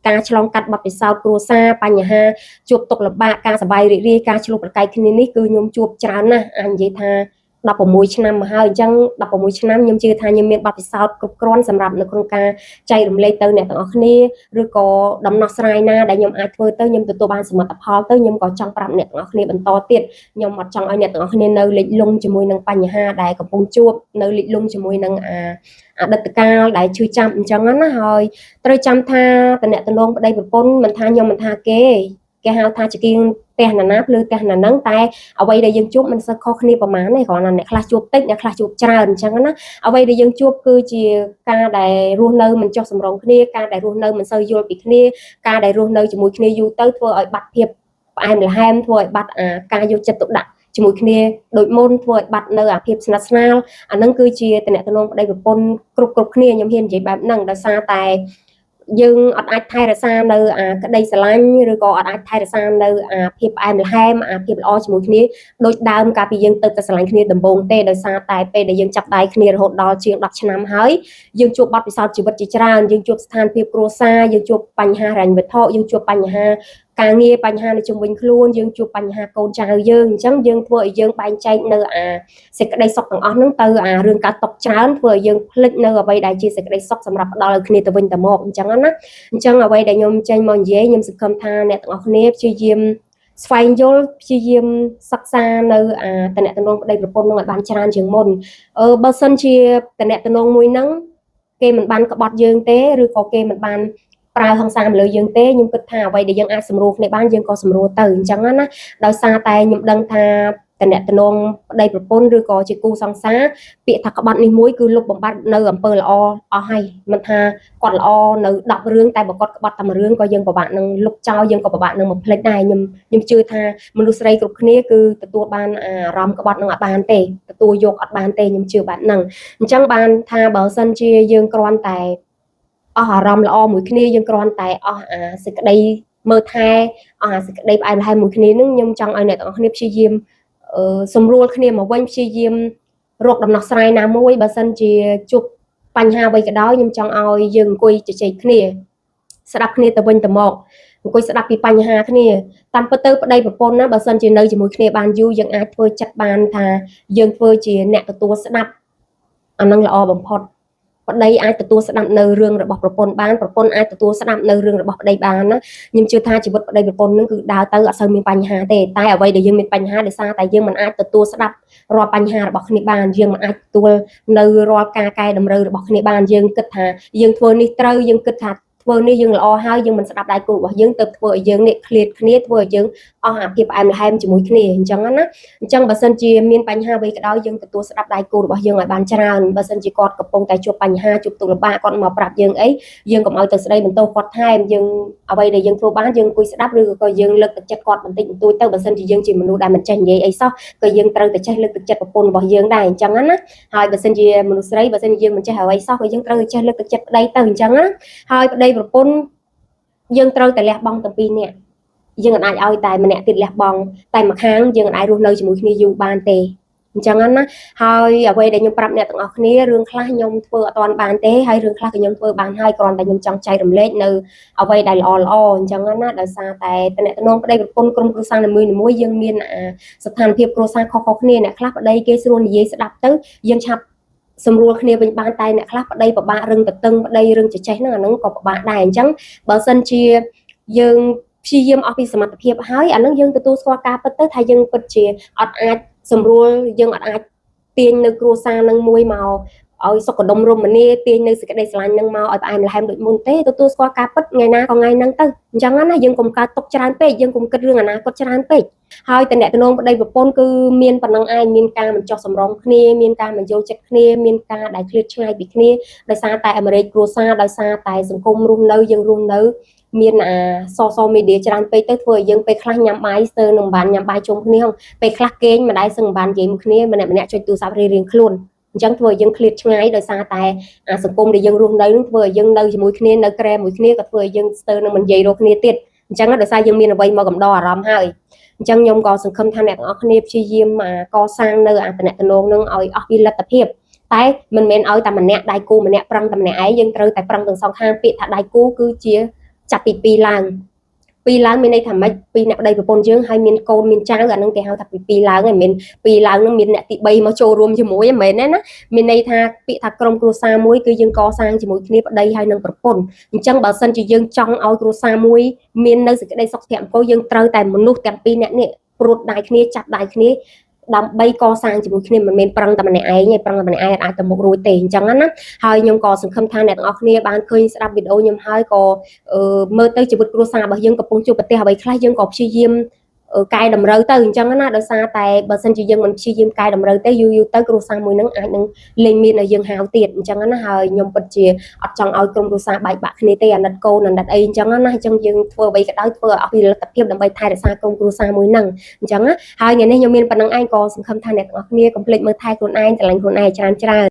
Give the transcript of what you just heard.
ការឆ្លងកាត់បទពិសោធន៍គ្រួសារបញ្ហាជួបទុក្ខលំបាកការសប្បាយរីករាយការឆ្លុះប្រកែកគ្នានេះគឺខ្ញុំជួបច្រើនណាស់អាចនិយាយថា16ឆ្នាំមកហើយអញ្ចឹង16ឆ្នាំខ្ញុំជឿថាខ្ញុំមានបទពិសោធន៍គ្រប់គ្រាន់សម្រាប់នៅក្នុងការចែករំលែកទៅអ្នកទាំងអស់គ្នាឬក៏ដំណោះស្រាយណាដែលខ្ញុំអាចធ្វើទៅខ្ញុំទទួលបានសមិទ្ធផលទៅខ្ញុំក៏ចង់ប្រាប់អ្នកទាំងអស់គ្នាបន្តទៀតខ្ញុំអត់ចង់ឲ្យអ្នកទាំងអស់គ្នានៅលិចលង់ជាមួយនឹងបញ្ហាដែលកំពុងជួបនៅលិចលង់ជាមួយនឹងអតីតកាលដែលឈឺចាប់អញ្ចឹងណាហើយត្រូវចាំថាតំណែងប្តីប្រពន្ធមិនថាខ្ញុំមិនថាគេហៅថាជាគៀងផ្ទះណាណាភ្លើផ្ទះណាហ្នឹងតែអ្វីដែលយើងជួបមិនសូវខុសគ្នាប្រហែលទេគ្រាន់តែអ្នកខ្លះជួបតិចអ្នកខ្លះជួបច្រើនអញ្ចឹងណាអ្វីដែលយើងជួបគឺជាការដែលរស់នៅមិនចុះសម្រុងគ្នាការដែលរស់នៅមិនសូវយល់ពីគ្នាការដែលរស់នៅជាមួយគ្នាយូរទៅធ្វើឲ្យបាត់ភាពផ្អែមល្ហែមធ្វើឲ្យបាត់ការយកចិត្តទុកដាក់ជាមួយគ្នាដូចមុនធ្វើឲ្យបាត់នៅអាភាពស្និទ្ធស្នាលអាហ្នឹងគឺជាតំណែងប្តីប្រពន្ធគ្រប់គ្នាខ្ញុំហ៊ាននិយាយបែបហ្នឹងដោយសារតែយើងអត់អាចថែរក្សានៅក្តីស្រឡាញ់ឬក៏អត់អាចថែរក្សានៅភាពផ្អែមល្ហែមភាពល្អជាមួយគ្នាដូចដើមកាលពីយើងទៅតែស្រឡាញ់គ្នាដំបូងទេដោយសារតែពេលដែលយើងចាប់ដៃគ្នារហូតដល់ជាង10ឆ្នាំហើយយើងជួបបទពិសោធន៍ជីវិតជាច្រើនយើងជួបស្ថានភាពគ្រួសារយើងជួបបញ្ហាហិរញ្ញវត្ថុយើងជួបបញ្ហាការងារបញ្ហានៅជុំវិញខ្លួនយើងជួបបញ្ហាកូនចៅយើងអញ្ចឹងយើងធ្វើឲ្យយើងបែងចែកនៅសេចក្តីសុខទាំងអស់ហ្នឹងទៅរឿងកើតຕົកច្រើនធ្វើឲ្យយើងភ្លេចនៅអ្វីដែលជាសេចក្តីសុខសម្រាប់ផ្ដល់ឲ្យគ្នាទៅវិញទៅមកអញ្ចឹងណាអញ្ចឹងអ្វីដែលខ្ញុំចេញមកនិយាយខ្ញុំសង្ឃឹមថាអ្នកទាំងអស់គ្នាព្យាយាមស្វែងយល់ព្យាយាមសិក្សានៅតំណែងប្តីប្រពន្ធនឹងឲ្យបានច្រើនជាងមុនបើសិនជាតំណែងមួយហ្នឹងគេមិនបានក្បត់យើងទេឬក៏គេមិនបានប្រើហិង្សាមកលើយើងទេខ្ញុំគិតថាអ្វីដែលយើងអាចសម្រួលគ្នាបានយើងក៏សម្រួលទៅអញ្ចឹងណាដោយសារតែខ្ញុំដឹងថាតំណែងប្តីប្រពន្ធឬក៏ជាគូសង្សារពាក្យថាក្បត់នេះមួយគឺលុបបំបាត់នៅអំពើល្អអស់ហើយមិនថាគាត់ល្អនៅ10រឿងតែបើគាត់ក្បត់តែមួយរឿងក៏យើងពិបាកនឹងលុបចោលយើងក៏ពិបាកនឹងបំភ្លេចដែរខ្ញុំជឿថាមនុស្សស្រីគ្រប់គ្នាគឺទទួលបានអារម្មណ៍ក្បត់នឹងអត់បានទេទទួលយកអត់បានទេខ្ញុំជឿបែបហ្នឹងអញ្ចឹងបានថាបើសិនជាយើងគ្រាន់តែអស់អារម្មណ៍ល្អមួយគ្នាយើងគ្រាន់តែអស់សេចក្តីមើលថែសេចក្តីផ្អែមល្ហែមមួយគ្នានឹងខ្ញុំចង់ឲ្យអ្នកទាំងអស់គ្នាព្យាយាមសម្រួលគ្នាមកវិញព្យាយាមរកដំណោះស្រាយណាមួយបើសិនជាជួបបញ្ហាអ្វីក៏ដោយខ្ញុំចង់ឲ្យយើងអង្គុយជជែកគ្នាស្ដាប់គ្នាទៅវិញទៅមកអង្គុយស្ដាប់ពីបញ្ហាគ្នាតាមពិតទៅប្តីប្រពន្ធណាបើសិនជានៅជាមួយគ្នាបានយូរយើងអាចធ្វើចិត្តបានថាយើងធ្វើជាអ្នកទទួលស្ដាប់អានឹងល្អបំផុតប្តីអាចទទួលស្ដាប់នៅរឿងរបស់ប្រពន្ធបានប្រពន្ធអាចទទួលស្ដាប់នៅរឿងរបស់ប្តីបានណាខ្ញុំជឿថាជីវិតប្តីប្រពន្ធនឹងគឺដើរទៅអត់សូវមានបញ្ហាទេតែអ្វីដែលយើងមានបញ្ហាដោយសារតែយើងមិនអាចទទួលស្ដាប់រាល់បញ្ហារបស់គ្នាបានយើងមិនអាចទទួលនៅរាល់ការកែតម្រូវរបស់គ្នាបានយើងគិតថាយើងធ្វើនេះត្រូវយើងគិតថាធ្វើនេះយើងល្អហើយយើងមិនស្ដាប់ដៃគូរបស់យើងទៅធ្វើឲ្យយើងនេះឃ្លាតគ្នាធ្វើឲ្យយើងអស់អាភាពផ្អែមល្ហែមជាមួយគ្នាអញ្ចឹងណាអញ្ចឹងបើសិនជាមានបញ្ហាអ្វីក៏ដោយយើងទទួលស្ដាប់ដៃគូរបស់យើងឲ្យបានច្រើនបើសិនជាគាត់កំពុងតែជួបបញ្ហាជួបទុក្ខលំបាកគាត់មកប្រាប់យើងអីយើងកុំឲ្យទៅស្ដីបន្ទោសគាត់ថែមយើងអ្វីដែលយើងធ្វើបានយើងអង្គុយស្ដាប់ឬក៏យើងលើកទឹកចិត្តគាត់បន្តិចបន្តួចទៅបើសិនជាយើងជាមនុស្សដែលមិនចេះនិយាយអីសោះក៏យើងត្រូវតែចេះលើកទឹកចិត្តប្រពន្ធរបស់យើងដែរអញ្ចឹងណាហើយបើសិនជាមនុស្សស្រីបើសិនជាយើងមិនចេះអ្វីសោះក៏យើងត្រូវតែចេះលើកទឹកចិត្តប្តីទៅអញ្ចឹងណាហើយប្តីប្រពន្ធយើងត្រូវតែលះបង់ទាំងពីរនាក់យើងអាចឲ្យតែម្នាក់ទៀតលះបង់តែម្ខាងយើងអាចរស់នៅជាមួយគ្នាយូរបានទេអញ្ចឹងណាហើយអ្វីដែលខ្ញុំប្រាប់អ្នកទាំងអស់គ្នារឿងខ្លះខ្ញុំធ្វើអត់ទាន់បានទេហើយរឿងខ្លះក៏ខ្ញុំធ្វើបានហើយគ្រាន់តែខ្ញុំចង់ចែករំលែកនៅអ្វីដែលល្អអញ្ចឹងណាដោយសារតែតំណែងប្តីប្រពន្ធក្រុមគ្រួសារនីមួយៗយើងមានស្ថានភាពគ្រួសារខុសៗគ្នាអ្នកខ្លះប្តីគេស្រួលនិយាយស្ដាប់ទៅយើងឆាប់សម្រួលគ្នាវិញបានតែអ្នកខ្លះប្តីពិបាករឹងតឹងប្តីរឹងចចេះហ្នឹងអាហ្នឹងក៏ពិបាកដែរអញ្ចឹងបើសិនជាយើងព្យាយាមអស់ពីសមត្ថភាពហើយអាហ្នឹងយើងទទួលស្គាល់ការពិតទៅថាយើងពិតជាអត់អាចសម្រួលយើងអត់អាចទាញនៅគ្រួសារនឹងមួយមកឲ្យសុខដុមរមនាទាញនៅសេចក្តីស្រឡាញ់នឹងមកឲ្យផ្អែមល្ហែមដូចមុនទេទទួលស្គាល់ការពិតថ្ងៃណាក៏ថ្ងៃហ្នឹងទៅអញ្ចឹងណាយើងកុំកើតទុកច្រើនពេកយើងកុំគិតរឿងអនាគតច្រើនពេកហើយតំណែងប្តីប្រពន្ធគឺមានប៉ុណ្ណឹងឯងមានការមិនចោះសម្រងគ្នាមានការមិនយល់ចិត្តគ្នាមានការដែលឃ្លាតឆ្ងាយពីគ្នាដោយសារតែអាមេរិកគ្រួសារដោយសារតែសង្គមរស់នៅយើងរស់នៅមានsocial media ច្រើនពេកទៅធ្វើឲ្យយើងពេលខ្លះញ៉ាំបាយស្ទើរនឹងមិនបានញ៉ាំបាយជុំគ្នាពេលខ្លះគេងមិនដែលសឹងមិនបាននិយាយមួយគ្នាម្នាក់ចុចទូរស័ព្ទរៀងៗខ្លួនអញ្ចឹងធ្វើឲ្យយើងឃ្លាតឆ្ងាយដោយសារតែសង្គមដែលយើងរស់នៅនឹងធ្វើឲ្យយើងនៅជាមួយគ្នានៅក្រែមួយគ្នាក៏ធ្វើឲ្យយើងស្ទើរនឹងមិននិយាយរកគ្នាទៀតអញ្ចឹងដោយសារយើងមានអ្វីមកកំដរអារម្មណ៍ហើយអញ្ចឹងខ្ញុំក៏សង្ឃឹមថាអ្នកទាំងអស់គ្នាព្យាយាមកសាងនៅតំណែងនឹងឲ្យអស់ពីលទ្ធភាពតែមិនមែនឲ្យតែម្នាក់ដៃគូម្នាក់ប្រឹងតែម្នាក់ឯងយើងត្រូវតែប្រឹងទាំងសងខាងពាក្យថាដៃគូគឺជា ចាប់ពី2ឡើងមានន័យថាម៉េចពីអ្នកប្តីប្រពន្ធយើងហើយមានកូនមានចៅអានឹងគេហៅថាពី2ឡើងហើយមាន2ឡើងនឹងមានអ្នកទី3មកចូលរួមជាមួយហ្នឹងមែនទេណាមានន័យថាពាក្យថាក្រុមគ្រួសារមួយគឺយើងកសាងជាមួយគ្នាប្តីហើយនឹងប្រពន្ធអញ្ចឹងបើសិនជាយើងចង់ឲ្យគ្រួសារមួយមាននៅសេចក្តីសុខភមង្គលយើងត្រូវតែមនុស្សទាំងពីរអ្នកនេះព្រួតដៃគ្នាចាប់ដៃគ្នាដើម្បីកសាងជាមួយគ្នាមិនមែនប្រឹងតែម្នាក់ឯងទេប្រឹងតែម្នាក់ឯងអាចទៅមុខរួចទេអញ្ចឹងណាហើយខ្ញុំក៏សង្ឃឹមថាអ្នកទាំងអស់គ្នាបានឃើញស្ដាប់វីដេអូខ្ញុំហើយក៏មើលទៅជីវិតគ្រួសាររបស់យើងកំពុងជួបប្រទះអ្វីខ្លះយើងក៏ព្យាយាមកែតម្រូវទៅអញ្ចឹងណាដោយសារតែបើសិនជាយើងមិនព្យាយាមកែតម្រូវទេយូរទៅគ្រួសារមួយនឹងអាចនឹងលែងមានឲ្យយើងហៅទៀតអញ្ចឹងណាហើយខ្ញុំពិតជាអត់ចង់ឲ្យក្រុមគ្រួសារបែកបាក់គ្នាទេអាណិតកូនអាណិតអីអញ្ចឹងណាអញ្ចឹងយើងធ្វើអ្វីក៏ដោយធ្វើឲ្យអស់ពីលទ្ធភាពដើម្បីថែរក្សាក្រុមគ្រួសារមួយនឹងអញ្ចឹងណាហើយថ្ងៃនេះខ្ញុំមានប៉ុណ្ណឹងឯងក៏សង្ឃឹមថាអ្នកទាំងអស់គ្នាកុំភ្លេចមើលថែខ្លួនឯងស្រឡាញ់ខ្លួនឯងច្រើន